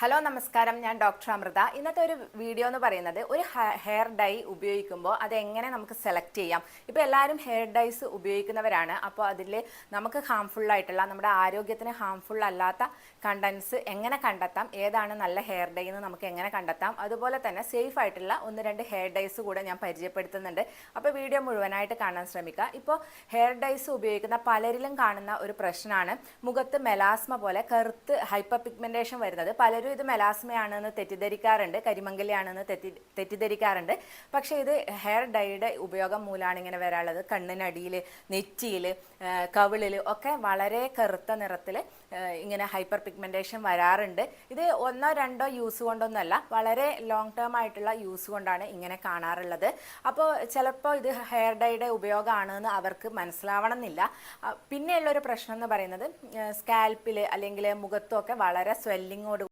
Hello നമസ്കാരം, ഞാൻ doctor Amrita. ഇന്നത്തെ ഒരു വീഡിയോ എന്ന് പറയുന്നത് ഒരു ഹെയർ ഡൈ ഉപയോഗിക്കുമ്പോൾ അതെങ്ങനെ നമുക്ക് സെലക്ട് ചെയ്യാം. ഇപ്പോൾ എല്ലാവരും ഹെയർ ഡൈസ് ഉപയോഗിക്കുന്നവരാണ്. അപ്പോൾ അതിൽ നമുക്ക് ഹാംഫുൾ ആയിട്ടുള്ള, നമ്മുടെ ആരോഗ്യത്തിന് ഹാംഫുൾ അല്ലാത്ത കണ്ടൻസ് എങ്ങനെ കണ്ടെത്താം, ഏതാണ് നല്ല ഹെയർ ഡൈ എന്ന് നമുക്ക് എങ്ങനെ കണ്ടെത്താം, അതുപോലെ തന്നെ സേഫ് ആയിട്ടുള്ള ഒന്ന് രണ്ട് ഹെയർ ഡൈസ് കൂടെ ഞാൻ പരിചയപ്പെടുത്തുന്നുണ്ട്. അപ്പോൾ വീഡിയോ മുഴുവനായിട്ട് കാണാൻ ശ്രമിക്കുക. ഇപ്പോൾ ഹെയർ ഡൈസ് ഉപയോഗിക്കുന്ന പലരിലും കാണുന്ന ഒരു പ്രശ്നമാണ് മുഖത്ത് മെലാസ്മ പോലെ കറുത്ത് ഹൈപ്പർ പിഗ്മെന്റേഷൻ വരുന്നത്. പലരും ഇത് മെലാസ്മയാണെന്ന് തെറ്റിദ്ധരിക്കാറുണ്ട്, കരിമംഗലിയാണെന്ന് തെറ്റിദ്ധരിക്കാറുണ്ട്. പക്ഷേ ഇത് ഹെയർ ഡൈയുടെ ഉപയോഗം മൂലമാണ് ഇങ്ങനെ വരാനുള്ളത്. കണ്ണിനടിയിൽ, നെറ്റിയിൽ, കവിളിൽ ഒക്കെ വളരെ കറുത്ത നിറത്തിൽ ഇങ്ങനെ ഹൈപ്പർ പിഗ്മെന്റേഷൻ വരാറുണ്ട്. ഇത് ഒന്നോ രണ്ടോ യൂസ് കൊണ്ടൊന്നുമല്ല, വളരെ ലോങ് ടേം ആയിട്ടുള്ള യൂസ് കൊണ്ടാണ് ഇങ്ങനെ കാണാറുള്ളത്. അപ്പോൾ ചിലപ്പോൾ ഇത് ഹെയർ ഡൈയുടെ ഉപയോഗമാണെന്ന് അവർക്ക് മനസ്സിലാവണം എന്നില്ല. പിന്നെയുള്ളൊരു പ്രശ്നം എന്ന് പറയുന്നത് സ്കാൽപ്പിൽ അല്ലെങ്കിൽ മുഖത്തൊക്കെ വളരെ സ്വെല്ലിങ്ങോട്